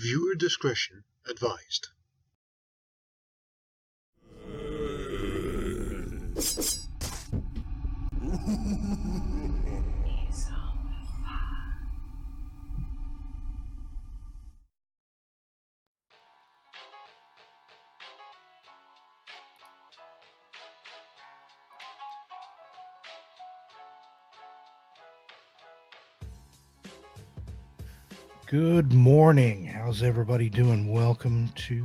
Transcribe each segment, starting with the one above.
Viewer discretion advised. Good morning. How's everybody doing? Welcome to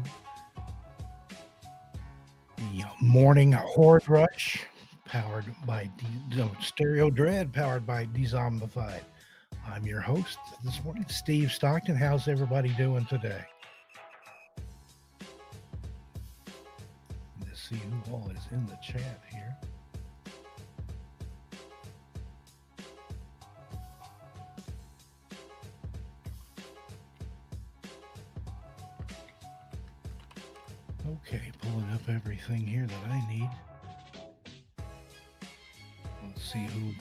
the Morning Horde Rush, powered by Stereo Dread, powered by Dezombified. I'm your host this morning, Steve Stockton. How's everybody doing today? Let's see who all is in the chat here. Okay, pulling up everything here that I need. Let's see who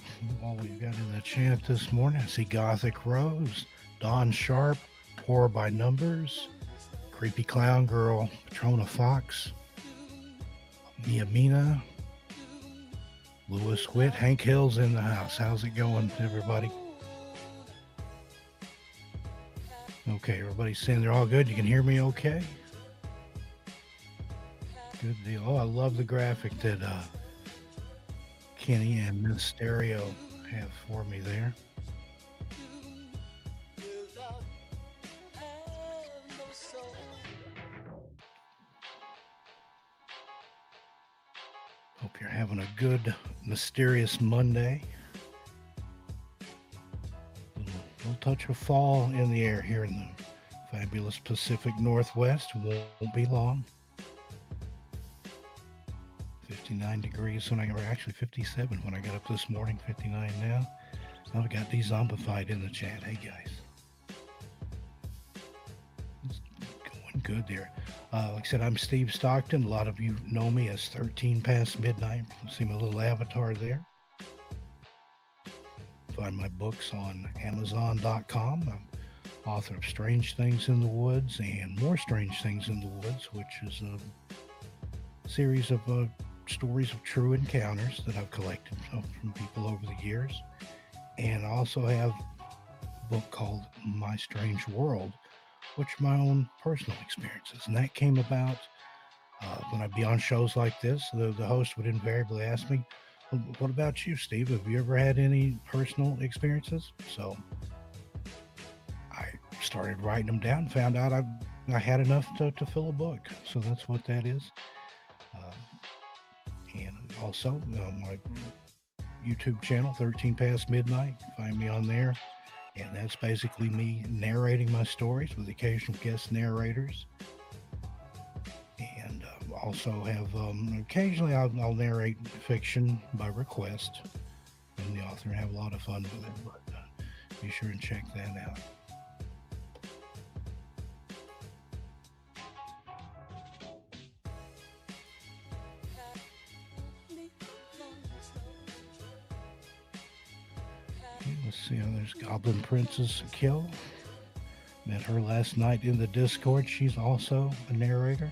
all we've got in the chat this morning. I see Gothic Rose, Don Sharp, Poor by Numbers, Creepy Clown Girl, Patrona Fox, Mia Mina, Lewis Witt, Hank Hill's in the house. How's it going, everybody? Okay, everybody's saying they're all good. You can hear me okay? Good deal. Oh, I love the graphic that Kenny and Miss Stereo have for me there. Hope you're having a good, mysterious Monday. Little touch of fall in the air here in the fabulous Pacific Northwest. Won't be long. 59 degrees when actually 57 when I got up this morning, 59 now. I've got Dezombified in the chat. Hey guys. It's going good there. Like I said, I'm Steve Stockton. A lot of you know me as 13 past midnight. You see my little avatar there. Find my books on Amazon.com. I'm author of Strange Things in the Woods and More Strange Things in the Woods, which is a series of stories of true encounters that I've collected from people over the years. And I also have a book called My Strange World, which are my own personal experiences. And that came about when I'd be on shows like this. The host would invariably ask me, well, what about you, Steve? Have you ever had any personal experiences? So I started writing them down, found out I had enough to fill a book. So that's what that is. And also my YouTube channel, 13 past midnight. Find me on there. And that's basically me narrating my stories with occasional guest narrators. And also have occasionally I'll narrate fiction by request from the author and have a lot of fun with it. But be sure and check that out. Let's see, there's Goblin Princess Kill. Met her last night in the Discord. She's also a narrator.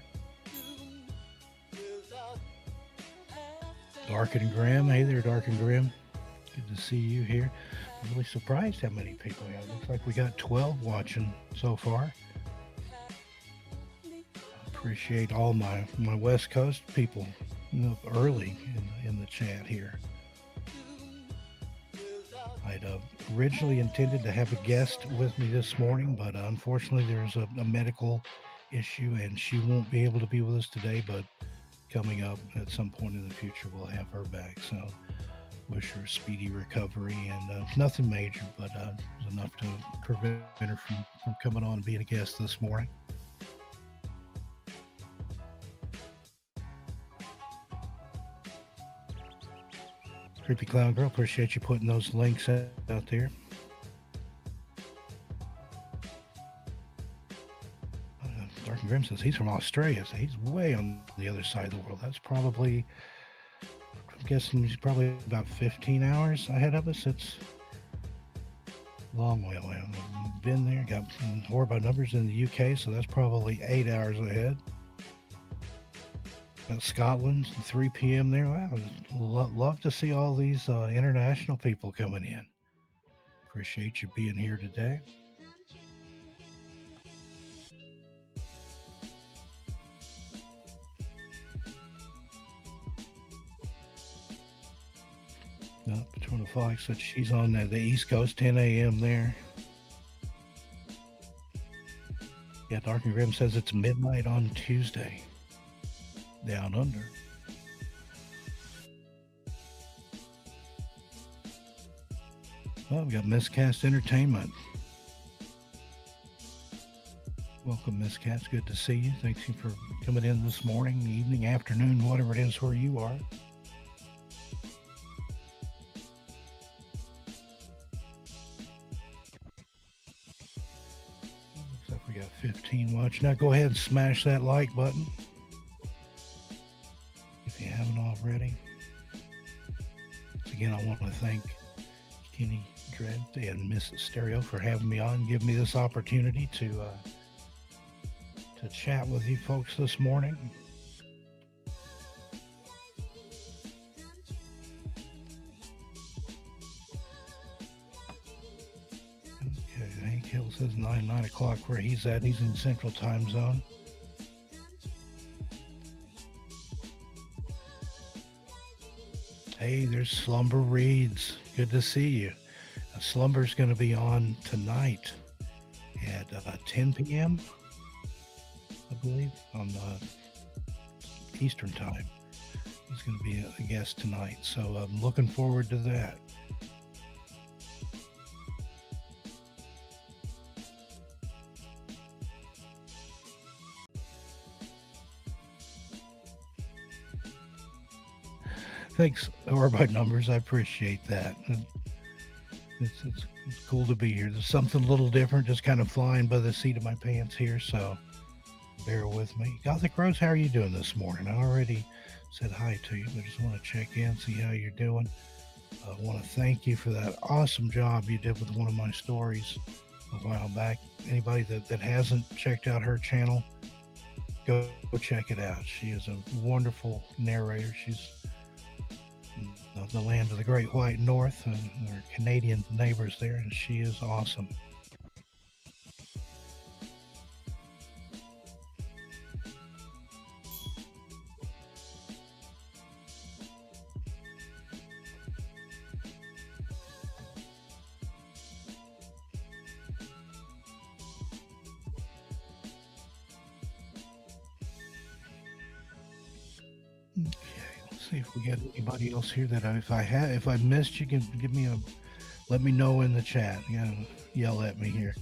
Dark and Grim. Hey there, Dark and Grim. Good to see you here. I'm really surprised how many people we have. Looks like we got 12 watching so far. I appreciate all my West Coast people early in the chat here. I'd originally intended to have a guest with me this morning, but unfortunately there's a medical issue and she won't be able to be with us today, but coming up at some point in the future, we'll have her back. So wish her a speedy recovery and nothing major, but enough to prevent her from coming on and being a guest this morning. Creepy Clown Girl, appreciate you putting those links out there. Dark and Grim says he's from Australia, so he's way on the other side of the world. That's probably, I'm guessing he's probably about 15 hours ahead of us. It's Long way away. I've been there. Got Horde by Numbers in the UK, so that's probably 8 hours ahead. Got Scotland, 3 p.m. there. Wow, love to see all these international people coming in. Appreciate you being here today. Between the Fox said she's on the East Coast, 10 a.m. there. Yeah, Dark and Grim says it's midnight on Tuesday. Down under. Well, we got Miscast Entertainment. Welcome, Miscast. Good to see you. Thank you for coming in this morning, evening, afternoon, whatever it is where you are. Looks like we got 15 watching. Now go ahead and smash that like button if you haven't already. Again, I want to thank Kenny Dread and Mrs. Stereo for having me on, giving me this opportunity to chat with you folks this morning. Okay, Hank Hill says 9 o'clock where he's at. He's in Central Time Zone. Hey, there's Slumber Reads. Good to see you. Slumber's going to be on tonight at 10 p.m., I believe, on Eastern Time. He's going to be a guest tonight, so I'm looking forward to that. Thanks, Or by Numbers. I appreciate that. It's cool to be here. There's something a little different, just kind of flying by the seat of my pants here, so bear with me. Gothic Rose, how are you doing this morning? I already said hi to you, but I just want to check in, see how you're doing. I want to thank you for that awesome job you did with one of my stories a while back. Anybody that hasn't checked out her channel, go check it out. She is a wonderful narrator. She's the land of the Great White North and our Canadian neighbors there, and she is awesome. See if we got anybody else here that if I missed, you can give me let me know in the chat. You know, yell at me here.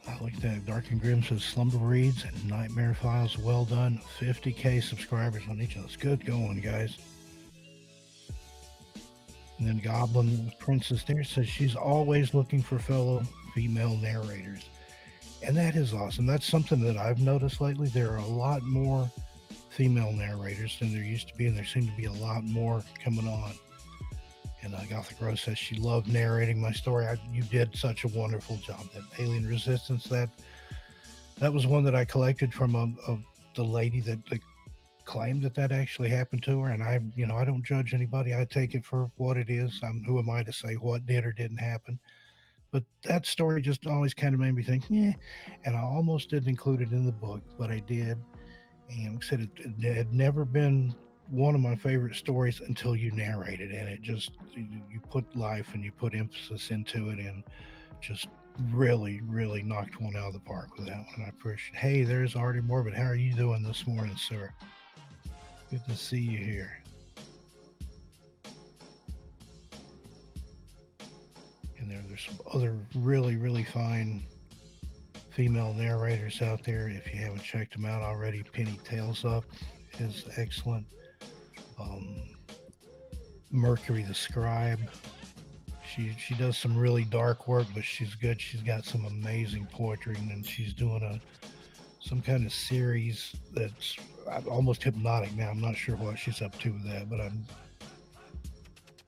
I like that. Dark and Grim says Slumber Reads and Nightmare Files. Well done. 50K subscribers on each of us. Good going, guys. And then Goblin Princess there says she's always looking for fellow female narrators. And that is awesome. That's something that I've noticed lately. There are a lot more female narrators than there used to be, and there seem to be a lot more coming on. And Gothic Rose says she loved narrating my story. You did such a wonderful job. That Alien Resistance, that was one that I collected from the lady that claimed that actually happened to her. And I don't judge anybody. I take it for what it is. Who am I to say what did or didn't happen? But that story just always kind of made me think, yeah. And I almost didn't include it in the book, but I did. And like I said, it had never been one of my favorite stories until you narrated, and it just, you put life and you put emphasis into it, and just really, really knocked one out of the park with that one. I appreciate. Hey, there's Artie Morbid. How are you doing this morning, sir? Good to see you here. And there's some other really, really fine female narrators out there. If you haven't checked them out already, Penny Tails Up is excellent. Mercury the Scribe. She does some really dark work, but she's good. She's got some amazing poetry, and then she's doing some kind of series that's almost hypnotic now. I'm not sure what she's up to with that, but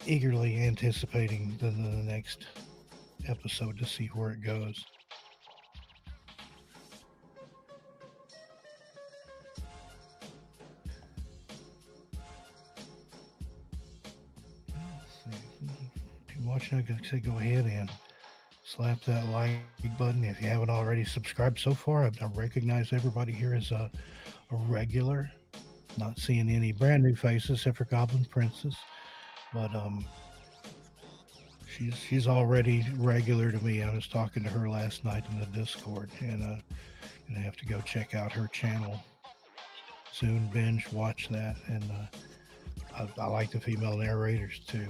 eagerly anticipating the next episode to see where it goes. If you're watching, I could say go ahead and slap that like button if you haven't already subscribed so far. I recognize everybody here as a regular. Not seeing any brand new faces except for Goblin Princess, but she's already regular to me. I was talking to her last night in the Discord, and gonna have to go check out her channel soon. Binge watch that, and I like the female narrators too.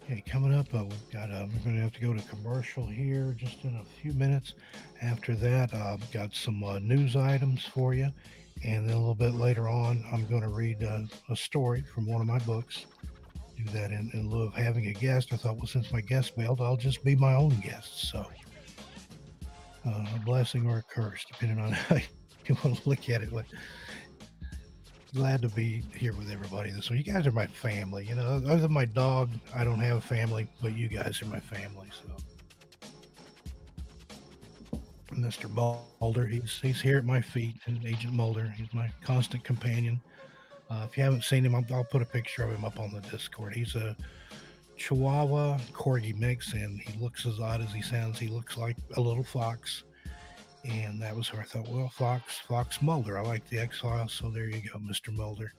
Okay, coming up, we've got we're going to have to go to commercial here just in a few minutes. After that, I've got some news items for you, and then a little bit later on, I'm going to read a story from one of my books. Do that in lieu of having a guest. I thought, well, since my guest bailed, I'll just be my own guest. So, a blessing or a curse, depending on how you want to look at it. But glad to be here with everybody this week. You guys are my family. You know, other than my dog, I don't have a family, but you guys are my family. So, Mr. Mulder, he's here at my feet, and Agent Mulder. He's my constant companion. If you haven't seen him, I'll put a picture of him up on the Discord. He's a Chihuahua Corgi mix, and he looks as odd as he sounds. He looks like a little fox. And that was where I thought, well, Fox Mulder. I like the X Files, so there you go, Mr. Mulder.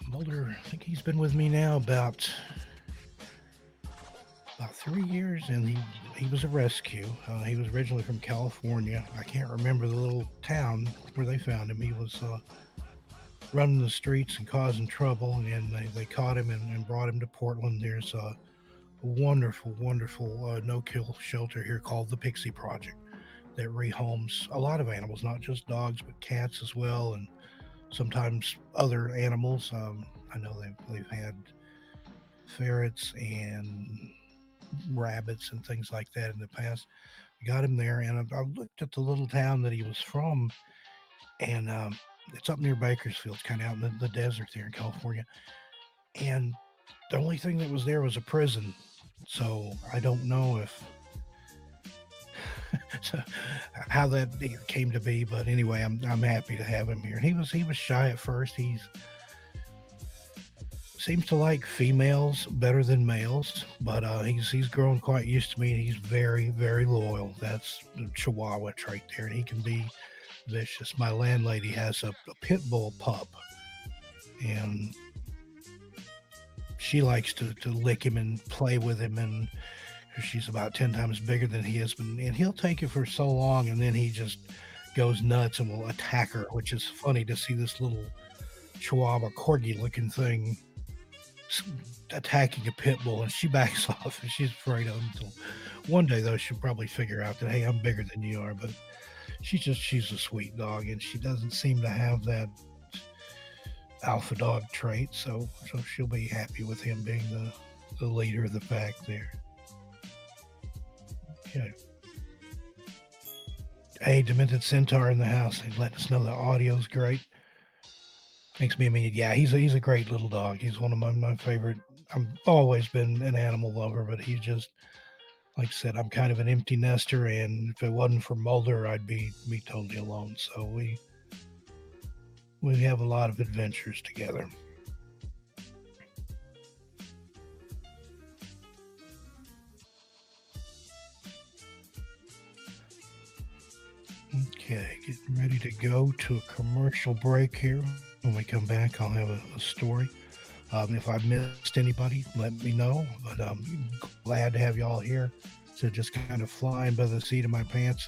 Mulder, I think he's been with me now about 3 years, and he was a rescue. He was originally from California. I can't remember the little town where they found him. He was running the streets and causing trouble, and they caught him and brought him to Portland. There's a wonderful no-kill shelter here called the Pixie Project that rehomes a lot of animals, not just dogs, but cats as well, and sometimes other animals. I know they've had ferrets and rabbits and things like that in the past. We got him there, and I looked at the little town that he was from, and it's up near Bakersfield. It's kind of out in the desert there in California. And the only thing that was there was a prison. So I don't know if so how that came to be, but anyway, I'm happy to have him here. And he was shy at first. He's seems to like females better than males, but he's grown quite used to me. And he's very loyal. That's the Chihuahua trait there, and he can be vicious. My landlady has a pit bull pup, and she likes to lick him and play with him, and she's about 10 times bigger than he is, and he'll take it for so long, and then he just goes nuts and will attack her, which is funny to see this little Chihuahua corgi looking thing attacking a pit bull, and she backs off and she's afraid of him. Until one day though, she'll probably figure out that, hey, I'm bigger than you are. But she's a sweet dog, and she doesn't seem to have that alpha dog trait, so she'll be happy with him being the leader of the pack there. Okay. Hey, Demented Centaur in the house. They let us know the audio's great. Makes me immediate. Yeah, he's a great little dog. He's one of my favorite. I've always been an animal lover, but he's just, like I said, I'm kind of an empty nester, and if it wasn't for Mulder, I'd be totally alone. So we have a lot of adventures together. Okay, getting ready to go to a commercial break here. When we come back, I'll have a story. If I've missed anybody, let me know. But I'm glad to have y'all here. So just kind of flying by the seat of my pants.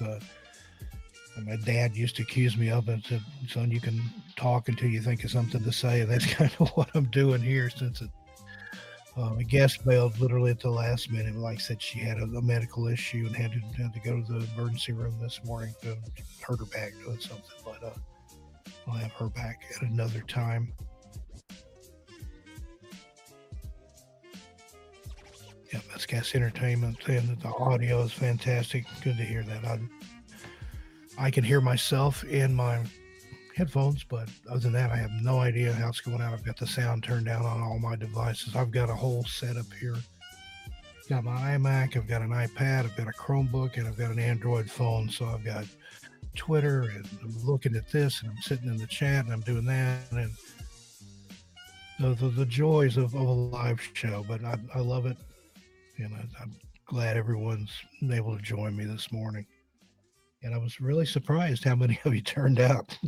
My dad used to accuse me of it. Said, son, you can talk until you think of something to say. And that's kind of what I'm doing here, since a guest bailed literally at the last minute. Like I said, she had a medical issue and had to go to the emergency room this morning to hurt her back doing something. But I'll have her back at another time. Yeah, that's Gas Entertainment, and the audio is fantastic. Good to hear that. I can hear myself in my headphones, but other than that, I have no idea how it's going out. I've got the sound turned down on all my devices. I've got a whole setup here. Got my iMac, I've got an iPad, I've got a Chromebook, and I've got an Android phone. So I've got Twitter, and I'm looking at this, and I'm sitting in the chat, and I'm doing that, and the joys of a live show. But I love it, and I'm glad everyone's able to join me this morning. And I was really surprised how many of you turned out.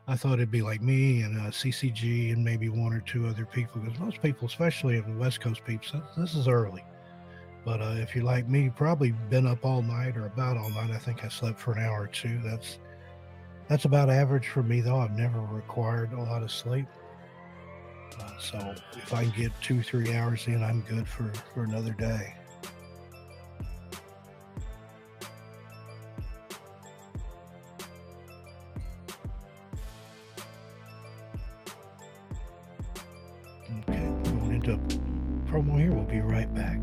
I thought it'd be like me and CCG and maybe one or two other people, because most people, especially of the West Coast peeps, this is early. But if you're like me, you've probably been up all night or about all night. I think I slept for an hour or two. That's about average for me, though. I've never required a lot of sleep. So if I can get 2-3 hours in, I'm good for another day. Okay, going into promo here. We'll be right back.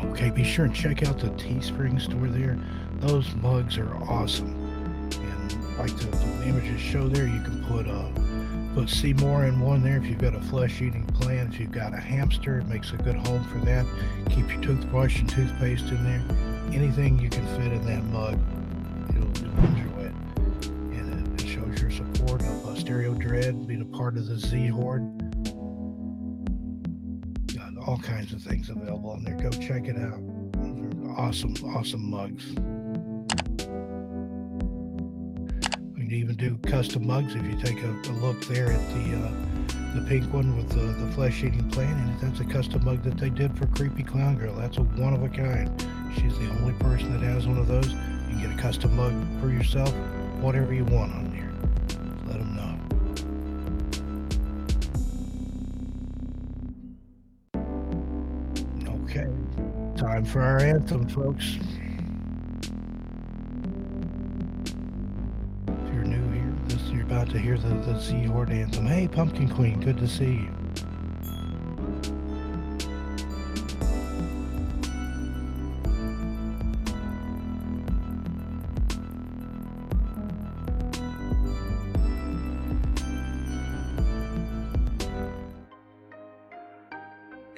Okay, be sure and check out the Teespring store there. Those mugs are awesome. And like the images show there, you can put Seymour in one there if you've got a flesh-eating plant. If you've got a hamster, it makes a good home for that. Keep your toothbrush and toothpaste in there. Anything you can fit in that mug, you'll enjoy it. And it shows your support of Stereo Dread, being a part of the Z Horde. All kinds of things available on there. Go check it out. They're awesome mugs. We can even do custom mugs if you take a look there at the pink one with the flesh-eating plant, and that's a custom mug that they did for Creepy Clown Girl. That's a one of a kind. She's the only person that has one of those. You can get a custom mug for yourself, whatever you want on there. Let them know. Okay, time for our anthem, folks. If you're new here, you're about to hear the Z Horde anthem. Hey, Pumpkin Queen, good to see you.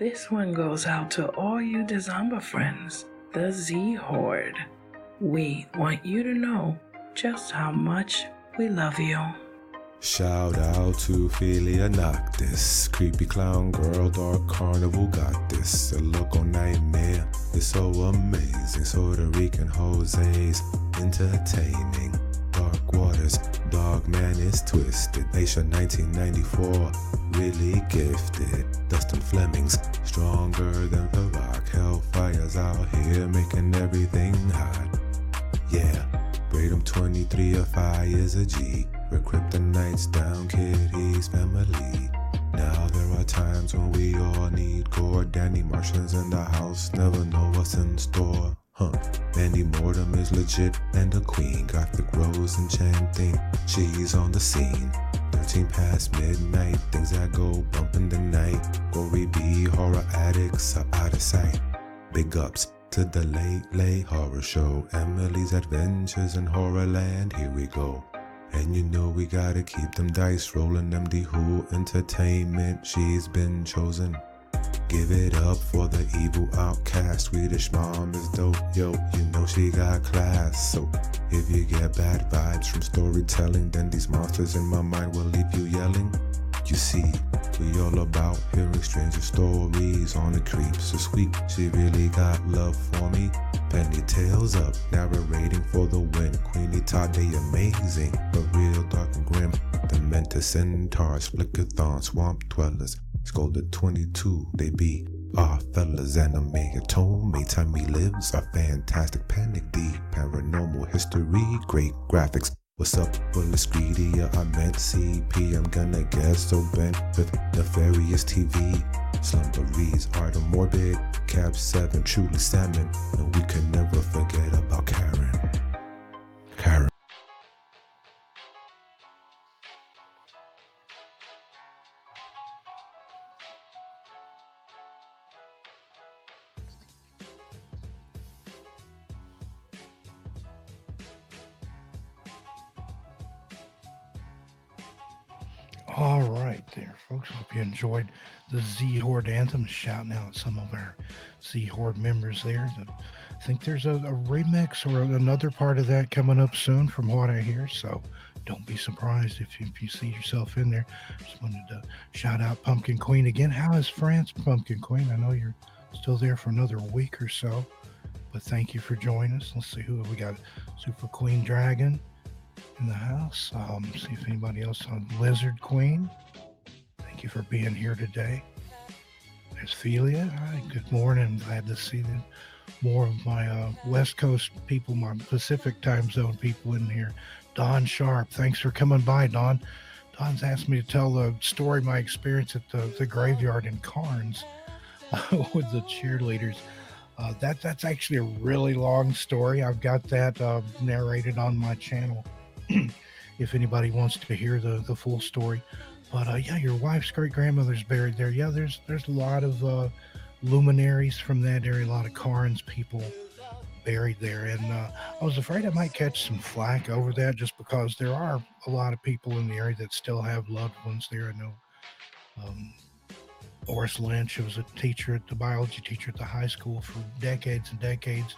This one goes out to all you Dezomba friends, the Z Horde. We want you to know just how much we love you. Shout out to Ophelia Noctis, creepy clown girl, dark carnival got this. A local nightmare, it's so amazing. Puerto Rican Jose's entertaining. Dark waters, dog man is twisted. Asia 1994, really gifted. Dustin Fleming's stronger than the rock. Hellfire's out here making everything hot. Yeah, Braden 23 of I is a G. For kryptonite's down, kid, he's family. Now there are times when we all need gore. Danny Martian's in the house, never know what's in store. Mandy Mortem is legit and a queen. Gothic Rose enchanting, she's on the scene. 13 past midnight, things that go bump in the night. Gory B, horror addicts are out of sight. Big ups to the late horror show. Emily's Adventures in Horrorland, here we go. And you know we gotta keep them dice rolling. MD Who Entertainment, she's been chosen. Give it up for the evil outcast. Swedish mom is dope, yo, you know she got class. So if you get bad vibes from storytelling, then these monsters in my mind will leave you yelling. You see, we all about hearing stranger stories on the creeps. So sweet, she really got love for me. Penny tails up, narrating for the win. Queenie Todd, they amazing, but real dark and grim. The Mentor Centaurs, Flickathon, Swamp Dwellers. Scolded 22, they be our fellas. Anime Atome, Time We Lives, our fantastic panic deep. Paranormal history, great graphics. What's up, Bullis Greedy? I meant CP. I'm gonna get so bent with Nefarious TV. Slumberies, Art of Morbid, Cap 7, Truly Salmon. And we can never forget about Karen. Karen. All right, there, folks. Hope you enjoyed the Z Horde anthem. Shouting out some of our Z Horde members there. I think there's a remix or another part of that coming up soon, from what I hear. So don't be surprised if you see yourself in there. Just wanted to shout out Pumpkin Queen again. How is France, Pumpkin Queen? I know you're still there for another week or so, but thank you for joining us. Let's see who we got. Super Queen Dragon in the house. See if anybody else on Lizard Queen. Thank you for being here today. There's Felia. Hi, good morning. Glad to see more of my West Coast people, my Pacific time zone people in here. Don Sharp, thanks for coming by, Don. Don's asked me to tell the story, my experience at the graveyard in Carnes with the cheerleaders. That's actually a really long story. I've got that narrated on my channel if anybody wants to hear the full story. But yeah, your wife's great-grandmother's buried there. Yeah, there's a lot of luminaries from that area, a lot of Carnes people buried there. And I was afraid I might catch some flack over that, just because there are a lot of people in the area that still have loved ones there. I know Boris Lynch, who was a teacher, the biology teacher at the high school for decades and decades.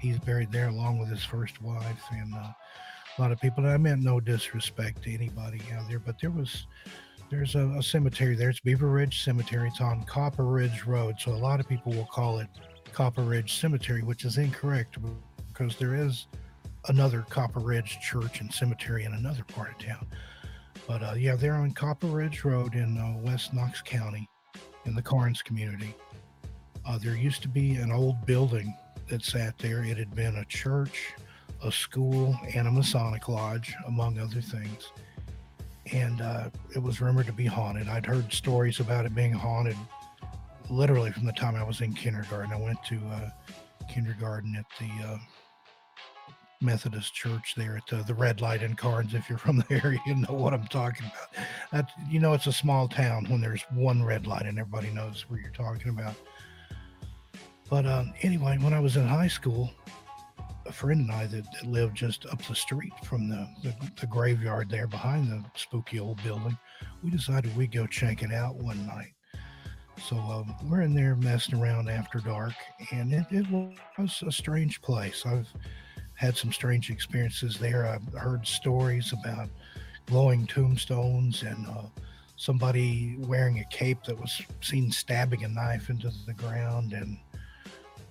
He's buried there along with his first wife, and a lot of people. And I meant no disrespect to anybody out there, but there's a cemetery there. It's Beaver Ridge Cemetery. It's on Copper Ridge Road, so a lot of people will call it Copper Ridge Cemetery, which is incorrect, because there is another Copper Ridge church and cemetery in another part of town. But yeah, they're on Copper Ridge Road in West Knox County in the Carnes community. There used to be an old building that sat there. It had been a church, a school, and a Masonic lodge, among other things. And it was rumored to be haunted. I'd heard stories about it being haunted literally from the time I was in kindergarten. I went to kindergarten at the Methodist church there at the Red Light in Carnes. If you're from the area, you know what I'm talking about. It's a small town when there's one red light and everybody knows where you're talking about. But anyway, when I was in high school, a friend and I that lived just up the street from the graveyard there behind the spooky old building, we decided we'd go check it out one night. So we're in there messing around after dark, and it was a strange place. I've had some strange experiences there. I've heard stories about glowing tombstones and somebody wearing a cape that was seen stabbing a knife into the ground and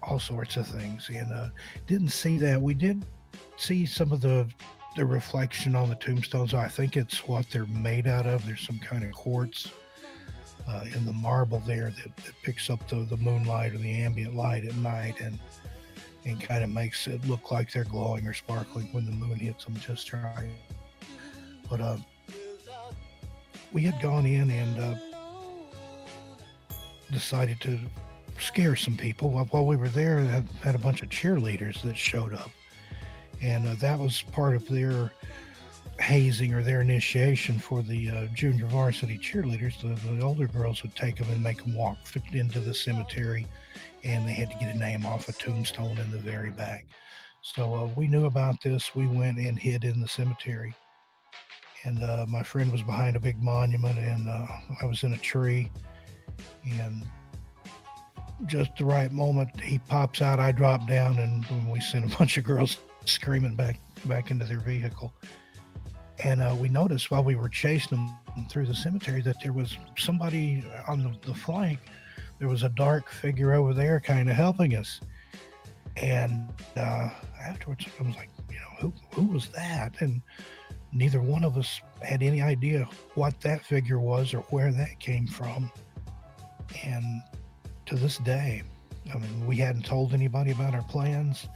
all sorts of things. And didn't see that. We did see some of the reflection on the tombstones. I think it's what they're made out of. There's some kind of quartz in the marble there that picks up the moonlight or the ambient light at night and kind of makes it look like they're glowing or sparkling when the moon hits them just right. But we had gone in and decided to scare some people. While we were there, had a bunch of cheerleaders that showed up. And that was part of their hazing or their initiation for the junior varsity cheerleaders. The older girls would take them and make them walk into the cemetery, and they had to get a name off a tombstone in the very back. So we knew about this. We went and hid in the cemetery. And my friend was behind a big monument, and I was in a tree. And just the right moment, he pops out, I drop down, and we sent a bunch of girls screaming back into their vehicle. And we noticed while we were chasing them through the cemetery that there was somebody on the flank. There was a dark figure over there kind of helping us. And afterwards, I was like, who was that? And neither one of us had any idea what that figure was or where that came from. And to this day, I mean, we hadn't told anybody about our plans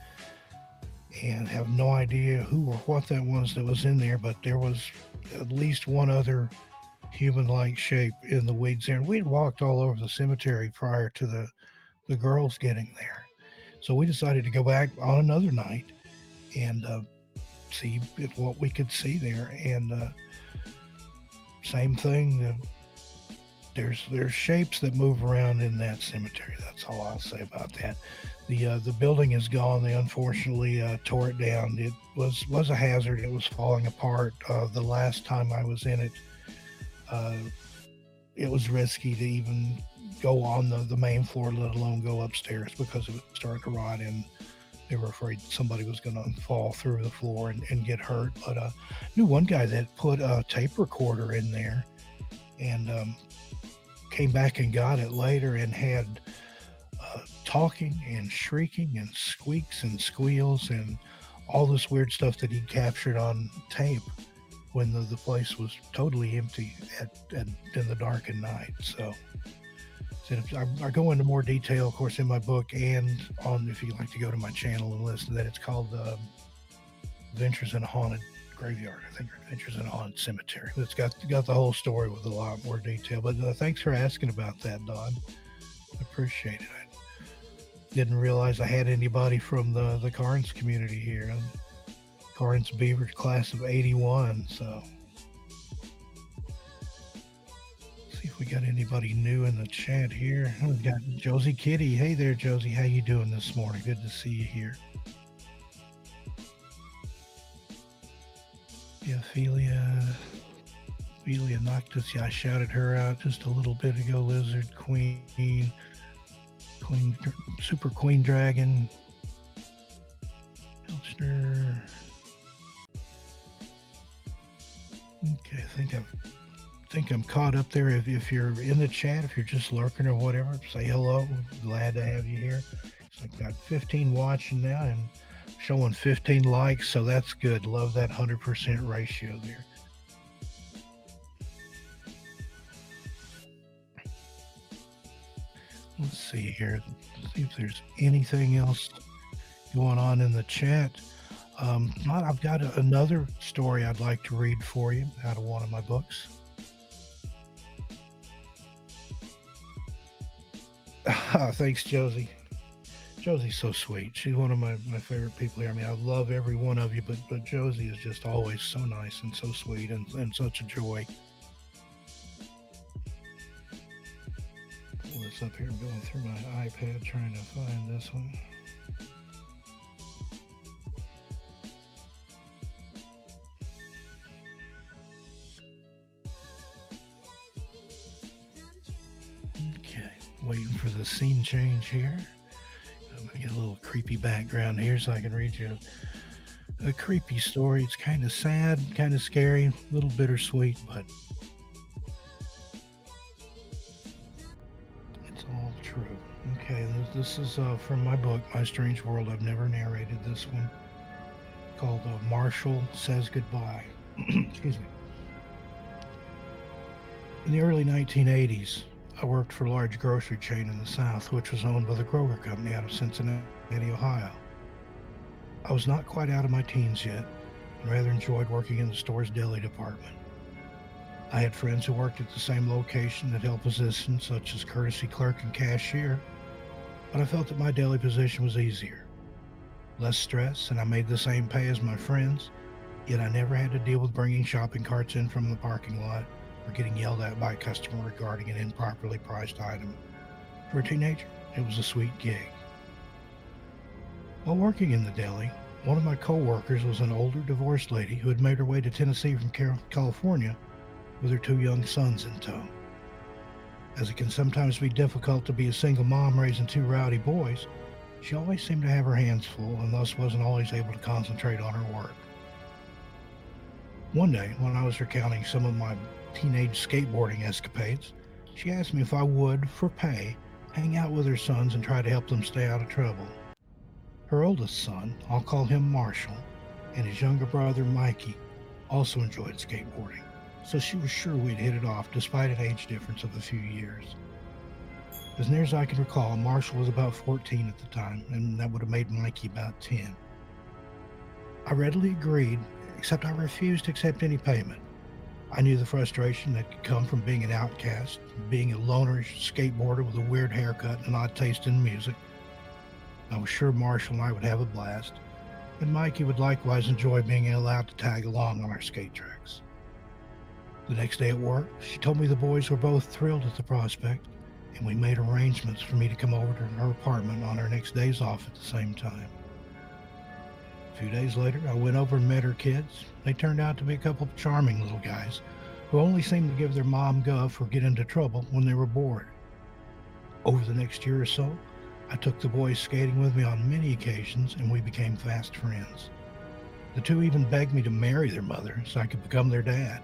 and have no idea who or what that was in there, but there was at least one other human-like shape in the weeds there. And we'd walked all over the cemetery prior to the girls getting there. So we decided to go back on another night and see what we could see there. And same thing, there's shapes that move around in that cemetery. That's all I'll say about that. The building is gone. They unfortunately tore it down. It was a hazard. It was falling apart. The last time I was in it, it was risky to even go on the main floor, let alone go upstairs, because it was starting to rot, and they were afraid somebody was going to fall through the floor and get hurt. But I knew one guy that put a tape recorder in there and came back and got it later and had talking and shrieking and squeaks and squeals and all this weird stuff that he captured on tape when the place was totally empty in the dark at night. So I go into more detail, of course, in my book, and if you'd like to go to my channel and listen to that. It's called Adventures in a Haunted Graveyard, I think, or Adventures in a Haunted Cemetery. It's got the whole story with a lot more detail. But thanks for asking about that, Don. I appreciate it. I didn't realize I had anybody from the Carnes community here. Carnes Beaver class of 81, so see if we got anybody new in the chat here. We've got Josie Kitty. Hey there, Josie. How you doing this morning? Good to see you here. Yeah, Ophelia Noctis. Yeah, I shouted her out just a little bit ago. Lizard Queen, Super Queen Dragon, Pilchner. Okay, I think I'm caught up there. If you're in the chat, if you're just lurking or whatever, say hello. Glad to have you here. So I've got 15 watching now and showing 15 likes, so that's good. Love that 100% ratio there. Let's see here. Let's see if there's anything else going on in the chat. I've got another story I'd like to read for you out of one of my books. Thanks, Josie. Josie's so sweet. She's one of my favorite people here. I mean, I love every one of you, but Josie is just always so nice and so sweet and such a joy. Pull this up here. I'm going through my iPad trying to find this one. Okay. a scene change here. I'm going to get a little creepy background here so I can read you a creepy story. It's kind of sad, kind of scary, a little bittersweet, but it's all true. Okay, this is from my book, My Strange World. I've never narrated this one, called Marshall Says Goodbye. Excuse me. In the early 1980s, I worked for a large grocery chain in the South, which was owned by the Kroger Company out of Cincinnati, Ohio. I was not quite out of my teens yet, and rather enjoyed working in the store's deli department. I had friends who worked at the same location that held positions such as courtesy clerk and cashier, but I felt that my deli position was easier. Less stress, and I made the same pay as my friends, yet I never had to deal with bringing shopping carts in from the parking lot or getting yelled at by a customer regarding an improperly priced item. For a teenager, it was a sweet gig. While working in the deli, one of my co-workers was an older divorced lady who had made her way to Tennessee from California with her 2 young sons in tow. As it can sometimes be difficult to be a single mom raising 2 rowdy boys, she always seemed to have her hands full and thus wasn't always able to concentrate on her work. One day, when I was recounting some of my teenage skateboarding escapades, she asked me if I would, for pay, hang out with her sons and try to help them stay out of trouble. Her oldest son, I'll call him Marshall, and his younger brother Mikey also enjoyed skateboarding, so she was sure we'd hit it off despite an age difference of a few years. As near as I can recall, Marshall was about 14 at the time, and that would have made Mikey about 10. I readily agreed, except I refused to accept any payment. I knew the frustration that could come from being an outcast, being a lonerish skateboarder with a weird haircut and an odd taste in music. I was sure Marshall and I would have a blast, and Mikey would likewise enjoy being allowed to tag along on our skate tracks. The next day at work, she told me the boys were both thrilled at the prospect, and we made arrangements for me to come over to her apartment on our next days off at the same time. A few days later, I went over and met her kids. They turned out to be a couple of charming little guys who only seemed to give their mom guff or get into trouble when they were bored. Over the next year or so, I took the boys skating with me on many occasions, and we became fast friends. The 2 even begged me to marry their mother so I could become their dad,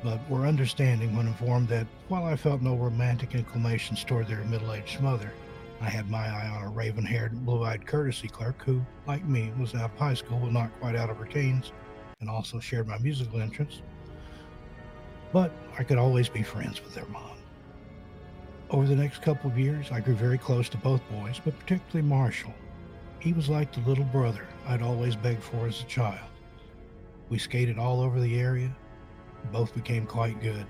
but were understanding when informed that while I felt no romantic inclinations toward their middle-aged mother, I had my eye on a raven-haired, blue-eyed courtesy clerk who, like me, was out of high school but not quite out of her teens, and also shared my musical interests. But I could always be friends with their mom. Over the next couple of years, I grew very close to both boys, but particularly Marshall. He was like the little brother I'd always begged for as a child. We skated all over the area, and both became quite good.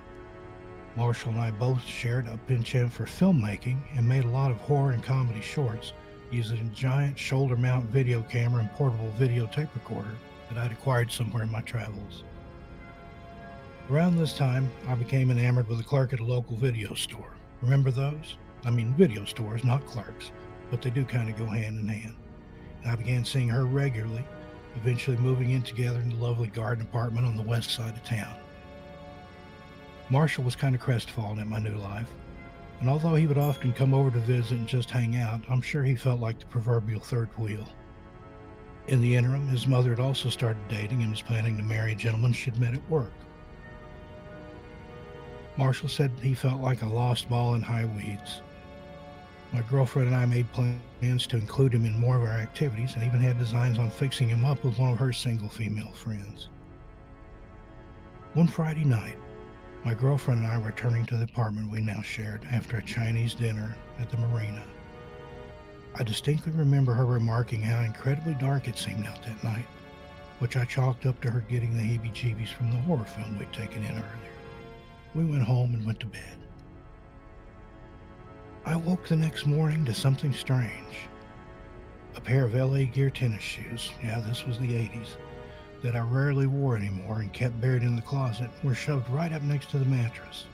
Marshall and I both shared a penchant for filmmaking and made a lot of horror and comedy shorts using a giant shoulder mount video camera and portable videotape recorder that I'd acquired somewhere in my travels. Around this time, I became enamored with a clerk at a local video store. Remember those? I mean, video stores, not clerks, but they do kind of go hand in hand. And I began seeing her regularly, eventually moving in together in the lovely garden apartment on the west side of town. Marshall was kind of crestfallen at my new life, and although he would often come over to visit and just hang out, I'm sure he felt like the proverbial third wheel. In the interim, his mother had also started dating and was planning to marry a gentleman she'd met at work. Marshall said he felt like a lost ball in high weeds. My girlfriend and I made plans to include him in more of our activities and even had designs on fixing him up with one of her single female friends. One Friday night, my girlfriend and I were returning to the apartment we now shared after a Chinese dinner at the marina. I distinctly remember her remarking how incredibly dark it seemed out that night, which I chalked up to her getting the heebie-jeebies from the horror film we'd taken in earlier. We went home and went to bed. I woke the next morning to something strange. A pair of LA Gear tennis shoes, yeah, this was the 80s, that I rarely wore anymore and kept buried in the closet, were shoved right up next to the mattress.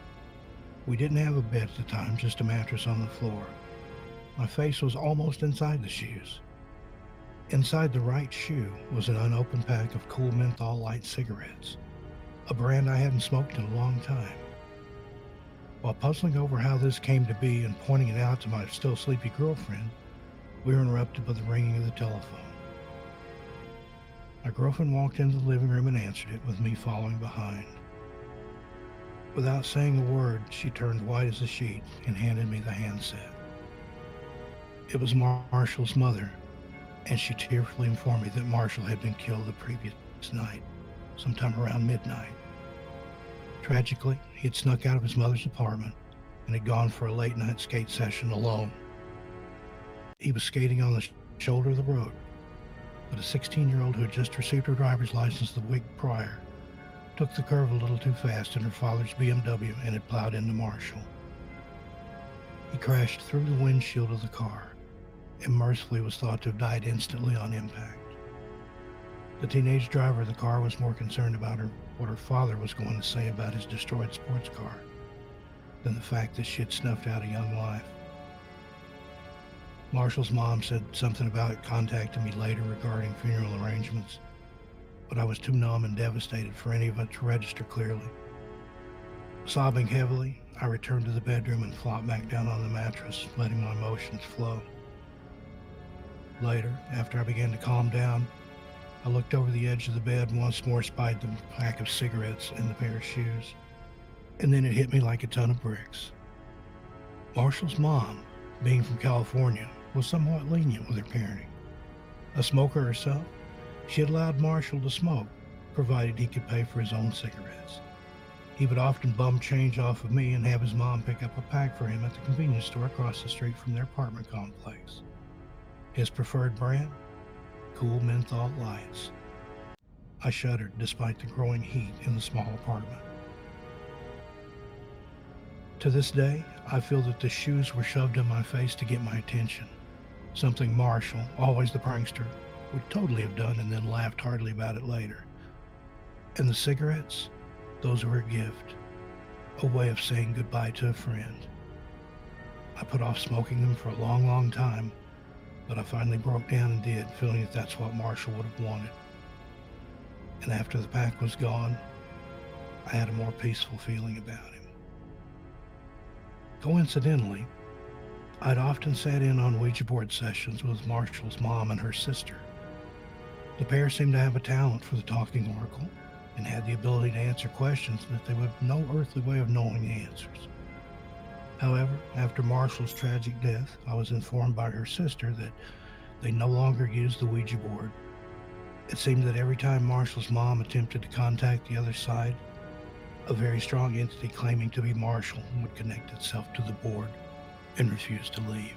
We didn't have a bed at the time, just a mattress on the floor. My face was almost inside the shoes. Inside the right shoe was an unopened pack of Cool Menthol Light cigarettes, a brand I hadn't smoked in a long time. While puzzling over how this came to be and pointing it out to my still sleepy girlfriend, we were interrupted by the ringing of the telephone. My girlfriend walked into the living room and answered it, with me following behind. Without saying a word, she turned white as a sheet and handed me the handset. It was Marshall's mother, and she tearfully informed me that Marshall had been killed the previous night, sometime around midnight. Tragically, he had snuck out of his mother's apartment and had gone for a late-night skate session alone. He was skating on the shoulder of the road, but a 16-year-old who had just received her driver's license the week prior took the curve a little too fast in her father's BMW and had plowed into Marshall. He crashed through the windshield of the car and mercifully was thought to have died instantly on impact. The teenage driver of the car was more concerned about what her father was going to say about his destroyed sports car than the fact that she had snuffed out a young life. Marshall's mom said something about contacting me later regarding funeral arrangements, but I was too numb and devastated for any of it to register clearly. Sobbing heavily, I returned to the bedroom and flopped back down on the mattress, letting my emotions flow. Later, after I began to calm down, I looked over the edge of the bed and once more spied the pack of cigarettes and the pair of shoes. And then it hit me like a ton of bricks. Marshall's mom, being from California, was somewhat lenient with her parenting. A smoker herself, she had allowed Marshall to smoke, provided he could pay for his own cigarettes. He would often bum change off of me and have his mom pick up a pack for him at the convenience store across the street from their apartment complex. His preferred brand? Cool menthol lights. I shuddered despite the growing heat in the small apartment. To this day, I feel that the shoes were shoved in my face to get my attention, something Marshall, always the prankster, would totally have done and then laughed heartily about it later. And the cigarettes? Those were a gift, a way of saying goodbye to a friend. I put off smoking them for a long, long time, but I finally broke down and did, feeling that that's what Marshall would have wanted. And after the pack was gone, I had a more peaceful feeling about him. Coincidentally, I'd often sat in on Ouija board sessions with Marshall's mom and her sister. The pair seemed to have a talent for the talking oracle and had the ability to answer questions that they would have no earthly way of knowing the answers. However, after Marshall's tragic death, I was informed by her sister that they no longer used the Ouija board. It seemed that every time Marshall's mom attempted to contact the other side, a very strong entity claiming to be Marshall would connect itself to the board and refuse to leave.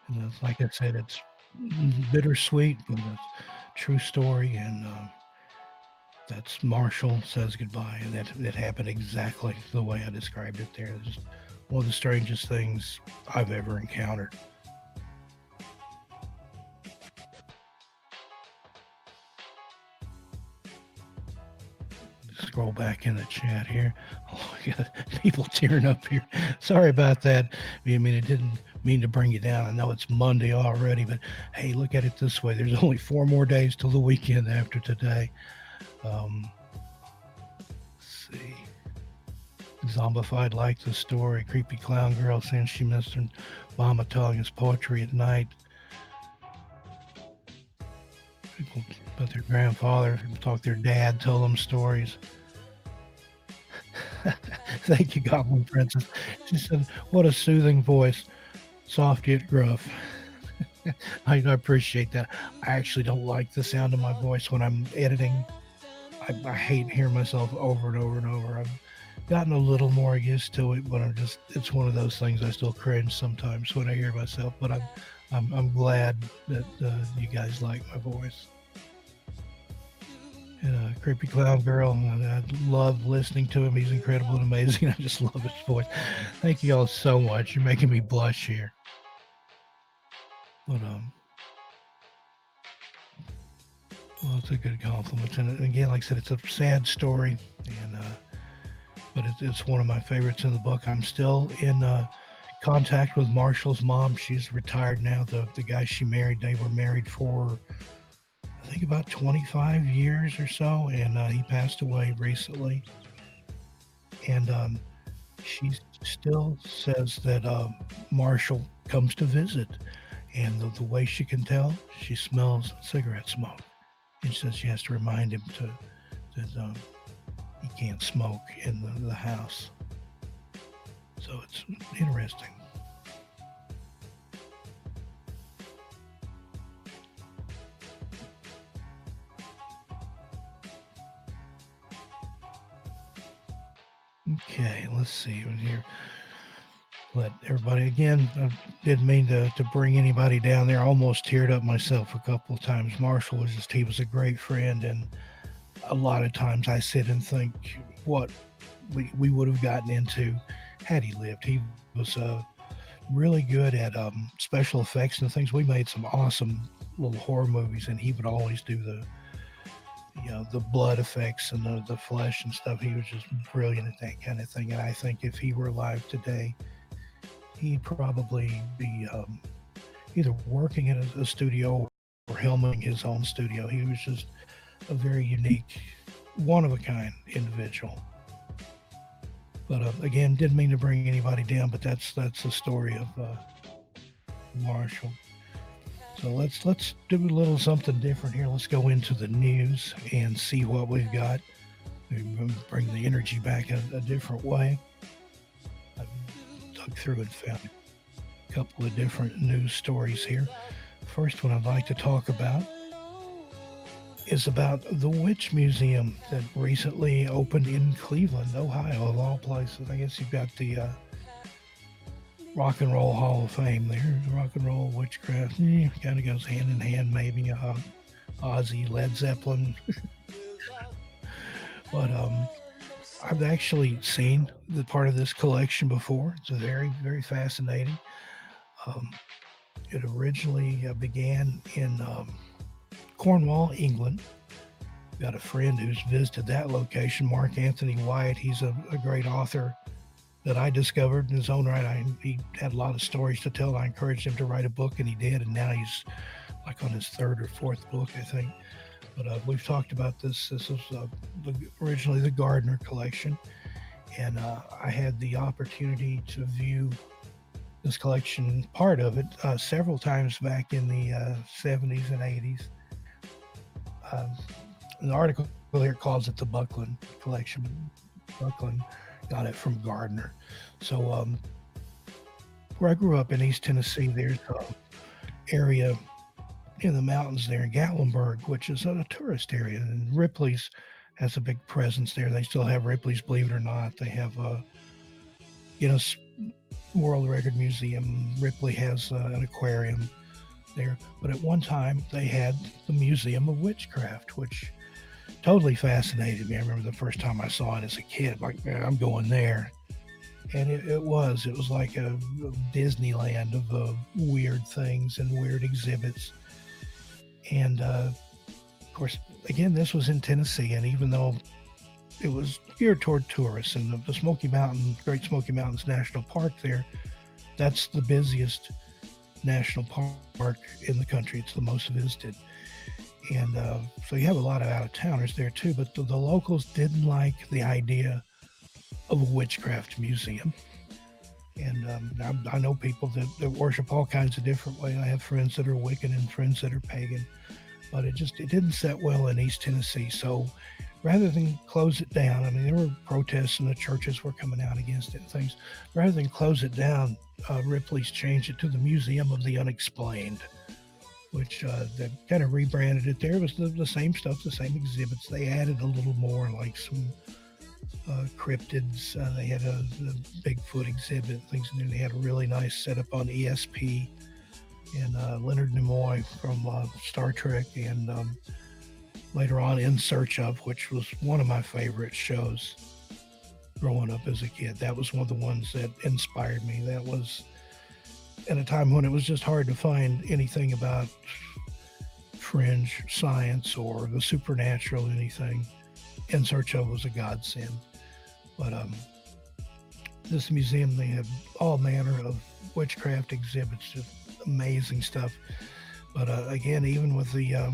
And like I said, it's bittersweet, but it's a true story, and that's Marshall says goodbye, and that happened exactly the way I described it there. It's just one of the strangest things I've ever encountered. Scroll back in the chat here. Oh, I got people tearing up here. Sorry about that. I mean, it didn't mean to bring you down. I know it's Monday already, but hey, look at it this way. There's only 4 more days till the weekend after today. Let's see. Zombified liked the story. Creepy clown girl saying she missed her mama telling us poetry at night. People about their grandfather, people talk their dad, tell them stories. Thank you, Goblin Princess. She said, what a soothing voice. Soft yet gruff. I appreciate that. I actually don't like the sound of my voice when I'm editing. I hate hearing myself over and over and over. I've gotten a little more used to it, but it's one of those things I still cringe sometimes when I hear myself, but I'm glad that you guys like my voice. And Creepy Clown Girl, I love listening to him. He's incredible and amazing. I just love his voice. Thank you all so much. You're making me blush here. But well, it's a good compliment. And again, like I said, it's a sad story, and but it's one of my favorites in the book. I'm still in contact with Marshall's mom. She's retired now. The guy she married, they were married for, I think, about 25 years or so, and he passed away recently. And she still says that Marshall comes to visit, and the way she can tell, she smells cigarette smoke. And she says she has to remind him that he can't smoke in the house. So it's interesting. Okay, let's see here. Let everybody, again, I didn't mean to bring anybody down there. I almost teared up myself a couple of times. Marshall he was a great friend, and a lot of times I sit and think what we would have gotten into had he lived. He was really good at special effects and things. We made some awesome little horror movies, and he would always do the blood effects and the flesh and stuff. He was just brilliant at that kind of thing. And I think if he were alive today, he'd probably be either working in a studio or helming his own studio. He was just a very unique, one-of-a-kind individual. But again, didn't mean to bring anybody down, but that's the story of Marshall. So let's do a little something different here. Let's go into the news and see what we've got. Bring the energy back a different way. I dug through and found a couple of different news stories here. First one I'd like to talk about is about the Witch Museum that recently opened in Cleveland, Ohio, of all places. I guess you've got the Rock and Roll Hall of Fame there. Rock and roll, witchcraft, kind of goes hand in hand, maybe. Ozzy, Led Zeppelin. But I've actually seen the part of this collection before. It's very, very fascinating. It originally began in Cornwall, England. Got a friend who's visited that location, Mark Anthony Wyatt. He's a great author that I discovered in his own right. He had a lot of stories to tell. I encouraged him to write a book, and he did. And now he's like on his third or fourth book, I think. But we've talked about this. This was originally the Gardner collection. And I had the opportunity to view this collection, part of it, several times back in the 70s and 80s. The article here calls it the Buckland collection. Buckland got it from Gardner. So where I grew up in East Tennessee, there's an area in the mountains there in Gatlinburg, which is a tourist area, and Ripley's has a big presence there. They still have Ripley's, believe it or not. They have a Guinness World Record Museum. Ripley has an aquarium there. But at one time, they had the Museum of Witchcraft, which totally fascinated me. I remember the first time I saw it as a kid, like, man, I'm going there. And it was like a Disneyland of weird things and weird exhibits. And of course, again, this was in Tennessee, and even though it was geared toward tourists, and the Smoky Mountain, Great Smoky Mountains National Park there, that's the busiest national park in the country. It's the most visited. And so you have a lot of out-of-towners there too, but the locals didn't like the idea of a witchcraft museum. And I know people that worship all kinds of different ways. I have friends that are Wiccan and friends that are pagan, but it didn't set well in East Tennessee. So rather than close it down, I mean, there were protests and the churches were coming out against it and things. Rather than close it down, Ripley's changed it to the Museum of the Unexplained, which they kind of rebranded it there. It was the same stuff, the same exhibits. They added a little more, like some cryptids. They had a Bigfoot exhibit, things new. They had a really nice setup on ESP, and Leonard Nimoy from Star Trek, and later on In Search Of, which was one of my favorite shows growing up as a kid. That was one of the ones that inspired me. That was at a time when it was just hard to find anything about fringe science or the supernatural, anything. In Search Of was a godsend. But this museum, they have all manner of witchcraft exhibits, just amazing stuff. But again, even with the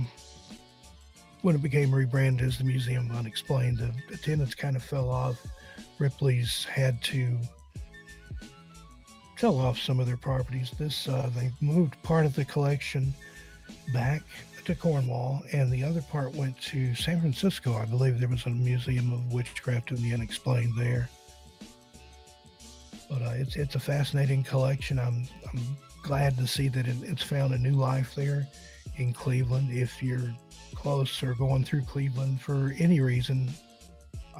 when it became rebranded as the Museum of Unexplained, the attendance kind of fell off. Ripley's had to sell off some of their properties. They moved part of the collection back to Cornwall, and the other part went to San Francisco. I believe there was a Museum of Witchcraft and the Unexplained there. But it's a fascinating collection. I'm glad to see that it's found a new life there in Cleveland. If you're close or going through Cleveland for any reason,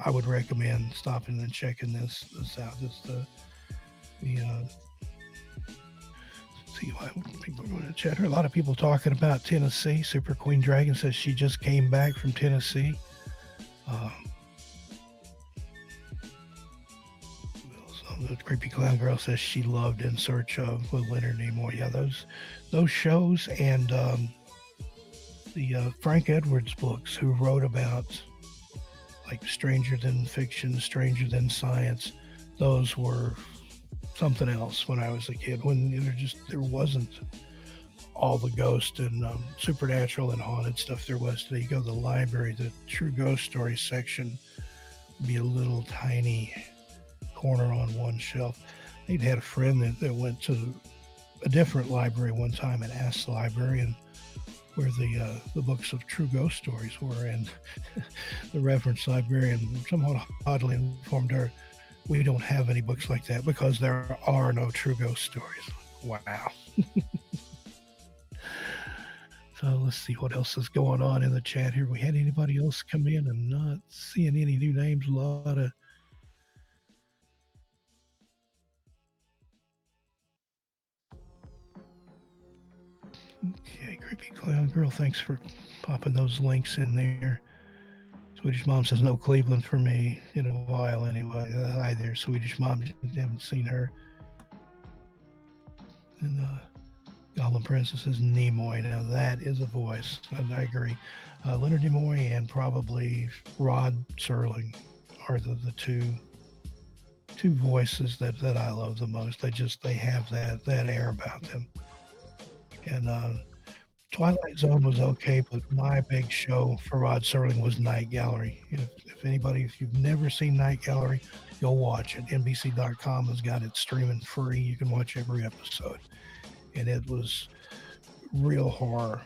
I would recommend stopping and checking this out. It's see why people are going to chat. A lot of people talking about Tennessee. Super Queen Dragon says she just came back from Tennessee. The Creepy Clown Girl says she loved In Search of with Leonard Nimoy. Yeah, those shows, and the Frank Edwards books, who wrote about like Stranger Than Fiction, Stranger Than Science. Those were something else when I was a kid, when there wasn't all the ghost and supernatural and haunted stuff there was today. You go to the library, the true ghost story section would be a little tiny corner on one shelf. They'd had a friend that went to a different library one time and asked the librarian where the books of true ghost stories were, and the reference librarian somewhat oddly informed her, "We don't have any books like that because there are no true ghost stories." Wow. So let's see what else is going on in the chat here. We had anybody else come in? I'm not seeing any new names. A lot of okay, Creepy Clown Girl, thanks for popping those links in there. Swedish Mom says no Cleveland for me in a while anyway. Hi there, Swedish Mom. Haven't seen her. And Goblin Princess says Nimoy. Now that is a voice. I agree. Leonard Nimoy and probably Rod Serling are the two voices that I love the most. They have that air about them. And Twilight Zone was okay, but my big show for Rod Serling was Night Gallery. If you've never seen Night Gallery, go watch it. NBC.com has got it streaming free. You can watch every episode. And it was real horror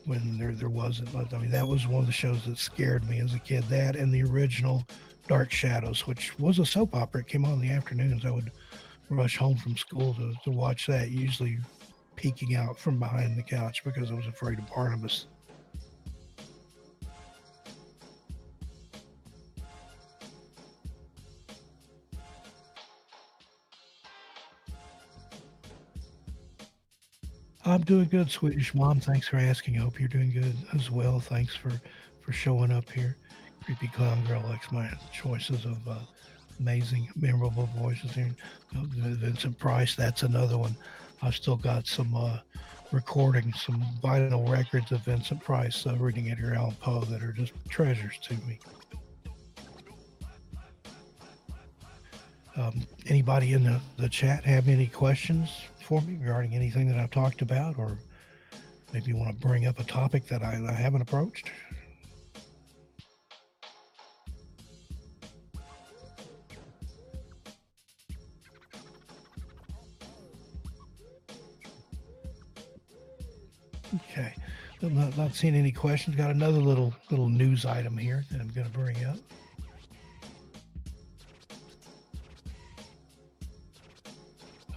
when there wasn't. I mean, that was one of the shows that scared me as a kid. That and the original Dark Shadows, which was a soap opera. It came on in the afternoons. I would rush home from school to watch that, usually peeking out from behind the couch because I was afraid of Barnabas. I'm doing good, Swedish Mom. Thanks for asking. I hope you're doing good as well. Thanks for showing up here. Creepy Clown Girl likes my choices of amazing, memorable voices here. Vincent Price, that's another one. I've still got some recordings, some vinyl records of Vincent Price reading Edgar Allan Poe that are just treasures to me. Anybody in the chat have any questions for me regarding anything that I've talked about, or maybe you want to bring up a topic that I haven't approached? Okay, I'm not seeing any questions. Got another little news item here that I'm going to bring up.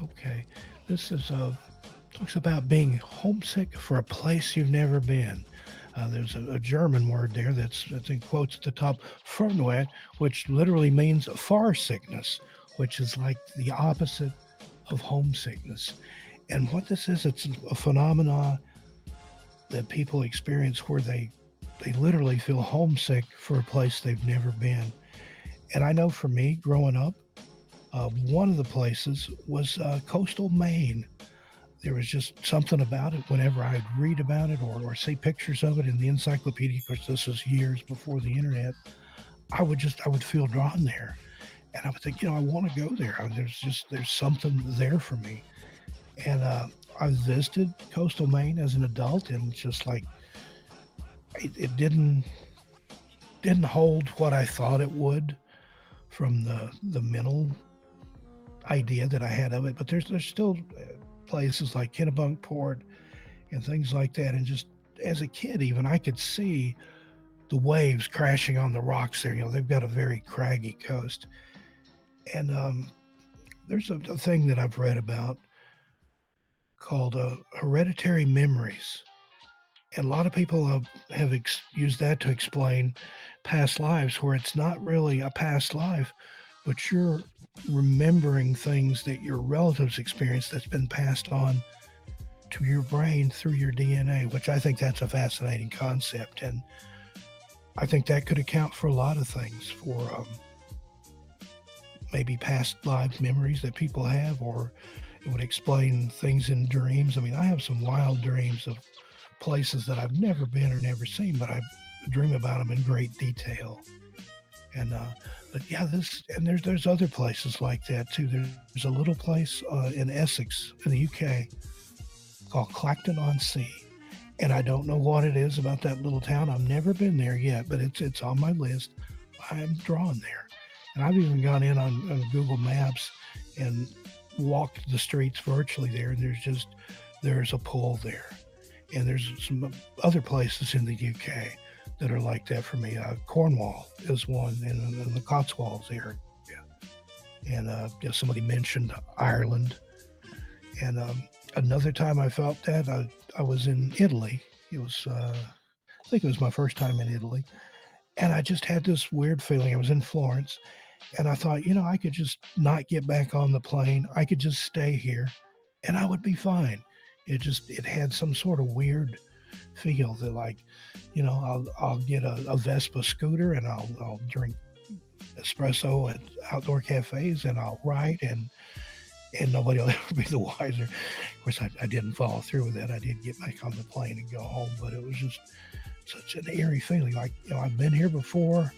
Okay, this is talks about being homesick for a place you've never been. There's a German word there that's in quotes at the top, Fernweh, which literally means far sickness, which is like the opposite of homesickness. And what this is, it's a phenomena that people experience where they literally feel homesick for a place they've never been. And I know for me, growing up, one of the places was coastal Maine. There was just something about it whenever I'd read about it or see pictures of it in the encyclopedia, because this is years before the internet, I would feel drawn there. And I would think, I want to go there. There's something there for me. And I visited coastal Maine as an adult, and it's just like it didn't hold what I thought it would from the mental idea that I had of it. But there's still places like Kennebunkport and things like that. And just as a kid, even I could see the waves crashing on the rocks there. They've got a very craggy coast. And there's a thing that I've read about called hereditary memories. And a lot of people have used that to explain past lives, where it's not really a past life, but you're remembering things that your relatives experienced that's been passed on to your brain through your DNA, which I think that's a fascinating concept. And I think that could account for a lot of things, for maybe past life memories that people have, or it would explain things in dreams. I mean, I have some wild dreams of places that I've never been or never seen, but I dream about them in great detail. And but yeah, there's other places like that too. There's a little place in Essex in the UK called Clacton-on-Sea, and I don't know what it is about that little town. I've never been there yet, but it's on my list. I'm drawn there, and I've even gone in on Google Maps and walked the streets virtually there, and there's a pool there. And there's some other places in the UK that are like that for me. Cornwall is one, in the Cotswolds area. And somebody mentioned Ireland. And another time I felt that, I was in Italy. It was, I think it was my first time in Italy. And I just had this weird feeling. I was in Florence, and I thought, I could just not get back on the plane. I could just stay here, and I would be fine. It had some sort of weird feel that, like, I'll get a Vespa scooter, and I'll drink espresso at outdoor cafes, and I'll write, and nobody will ever be the wiser. Of course, I didn't follow through with that. I did get back on the plane and go home, but it was just such an eerie feeling. Like, I've been here before,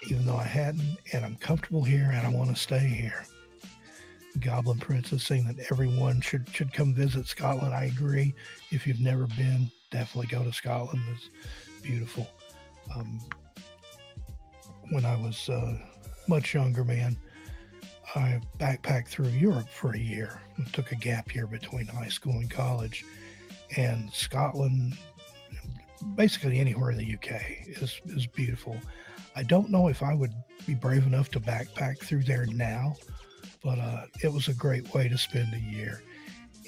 even though I hadn't, and I'm comfortable here, and I want to stay here. Goblin Princess saying that everyone should come visit Scotland. I agree. If you've never been, definitely go to Scotland. It's beautiful. When I was much younger, man, I backpacked through Europe for a year. I took a gap year between high school and college. And Scotland, basically anywhere in the UK, is beautiful. I don't know if I would be brave enough to backpack through there now, but it was a great way to spend a year.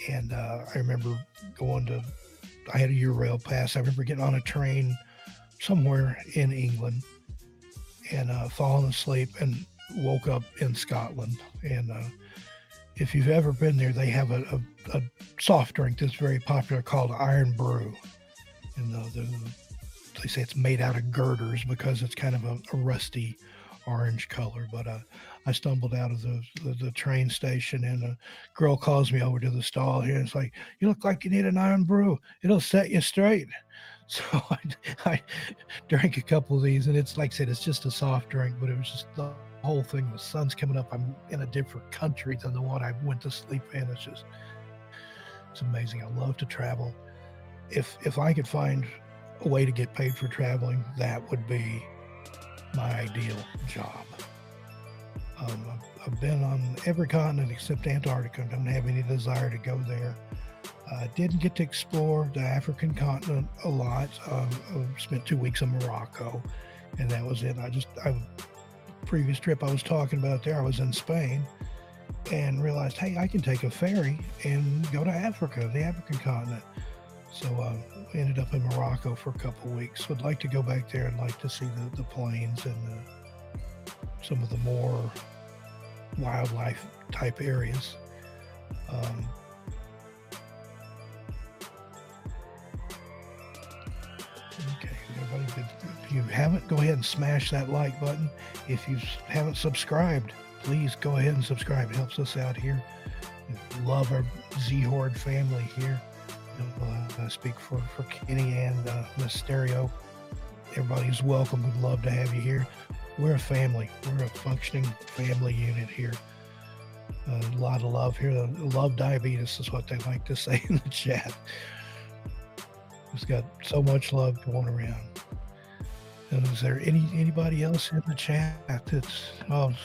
And I remember I had a Eurail pass. I remember getting on a train somewhere in England and falling asleep and woke up in Scotland. And if you've ever been there, they have a soft drink that's very popular called Iron Brew. And they say it's made out of girders because it's kind of a rusty orange color. But I stumbled out of the train station, and a girl calls me over to the stall here, and it's like, "You look like you need an Iron Brew. It'll set you straight." So I drank a couple of these, and it's like I said, it's just a soft drink, but it was just the whole thing. The sun's coming up. I'm in a different country than the one I went to sleep in. It's amazing. I love to travel. If I could find a way to get paid for traveling, that would be my ideal job. I've been on every continent except Antarctica. I don't have any desire to go there. Didn't get to explore the African continent a lot. I spent 2 weeks in Morocco, and that was it. Previous trip I was talking about there, I was in Spain, and realized, hey, I can take a ferry and go to Africa, the African continent. So we ended up in Morocco for a couple of weeks. Would like to go back there and like to see the plains and some of the more wildlife type areas. Okay, everybody, if you haven't, go ahead and smash that like button. If you haven't subscribed, please go ahead and subscribe. It helps us out here. We love our Z-Horde family here. I speak for Kenny and Mysterio. Everybody's welcome. We'd love to have you here. we're a family. We're a functioning family unit here. A lot of love here. Love diabetes is what they like to say in the chat. It's got so much love going around. And is there anybody else in the chat that's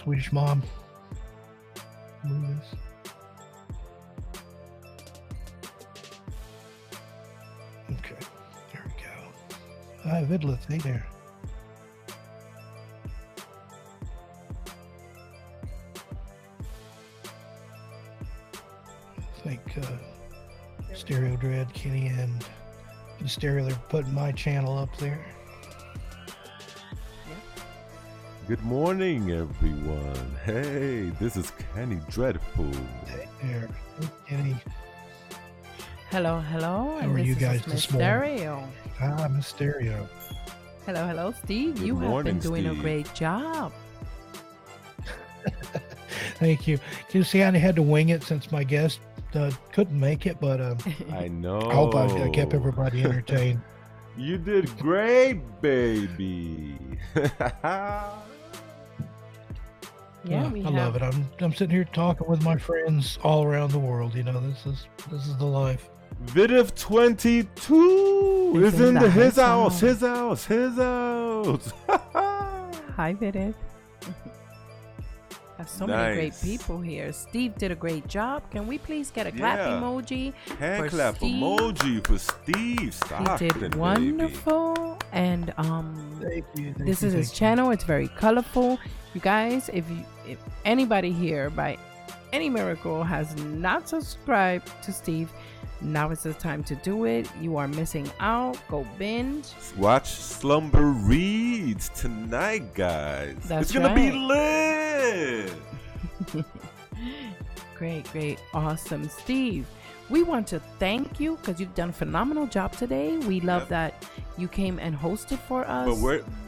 Swedish Mom? Okay, there we go. Hi, Vidlith, hey there. Thank Stereo Dread, Kenny, and the Stereo. They're putting my channel up there. Good morning, everyone. Hey, this is Kenny Dreadful. Hey there, hey, Kenny. Hello, hello. How are you guys this morning? Stereo. Hi, Miss Stereo. Hello, Steve. Good you have morning, been doing Steve. a great job. Thank you. You see, I had to wing it since my guest couldn't make it, but I know. I hope I kept everybody entertained. You did great, baby. Yeah, I love it. I'm sitting here talking with my friends all around the world. You know, this is the life. Vidiv 22 is in his house. Hi, Vidiv. Have so many great Nice. people here. Steve did a great job. Can we please get a clap Yeah. emoji? Hand For clap Steve. emoji for Steve Stockton. He did wonderful. And Thank you. this is his channel. It's very colorful. You guys, if anybody here by any miracle has not subscribed to Steve, now is the time to do it. You are missing out. Go binge. Watch Slumber Reads tonight, guys. That's it's gonna be right. lit. Great, awesome, Steve. We want to thank you because you've done a phenomenal job today. We love Yep. that you came and hosted for us.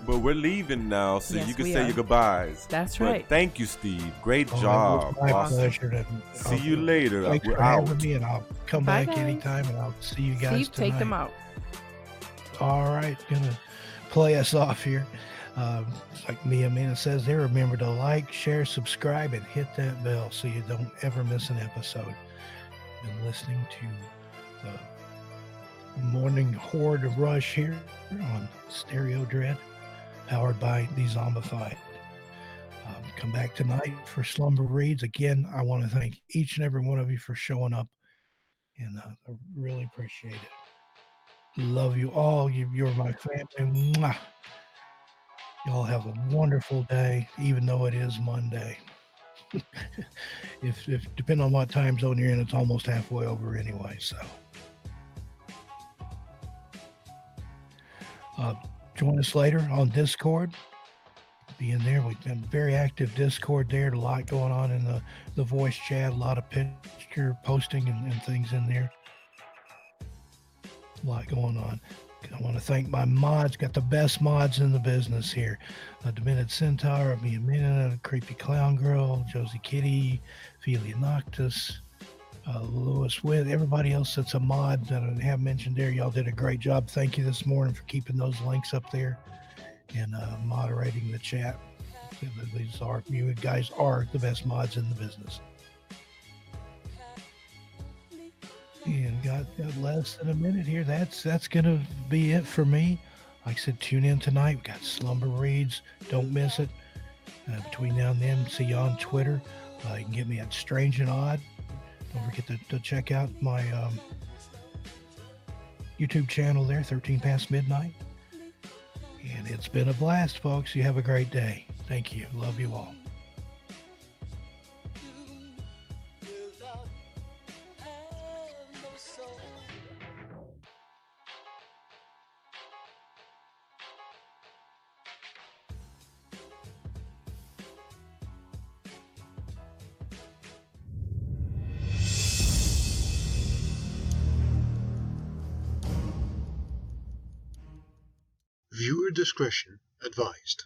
But we're leaving now, so Yes, you can we say are. your goodbyes. That's But right. thank you, Steve. Great Oh, job. it was my Awesome. pleasure to See you later. Thanks We're for having out. me, and I'll come Bye, back guys. anytime, and I'll see you guys Steve, tonight. take them out. All right, gonna play us off here. Like Mia says there, remember to like, share, subscribe, and hit that bell so you don't ever miss an episode. Been listening to the Morning Horde Rush here on Stereo Dread, powered by Dezombified. Come back tonight for Slumber Reads. Again, I want to thank each and every one of you for showing up, and I really appreciate it. Love you all. You're my family. Mwah. Y'all have a wonderful day, even though it is Monday. if depending on what time zone you're in, it's almost halfway over anyway. So join us later on Discord. Be in there. We've been very active Discord there. A lot going on in the voice chat. A lot of picture posting and things in there. A lot going on. I want to thank my mods. Got the best mods in the business here. Demented Centaur, Mia, Creepy Clown Girl, Josie Kitty, Ophelia Noctis, Lewis Witt, everybody else that's a mod that I have mentioned there. Y'all did a great job. Thank you this morning for keeping those links up there and moderating the chat. You guys are the best mods in the business. And got less than a minute here. That's gonna be it for me. Like I said, tune in tonight. We got Slumber Reads. Don't miss it. Between now and then, see you on Twitter. You can get me at Strange and Odd. Don't forget to check out my YouTube channel there, 13 past midnight. And it's been a blast, folks. You have a great day. Thank you. Love you all. Viewer discretion advised.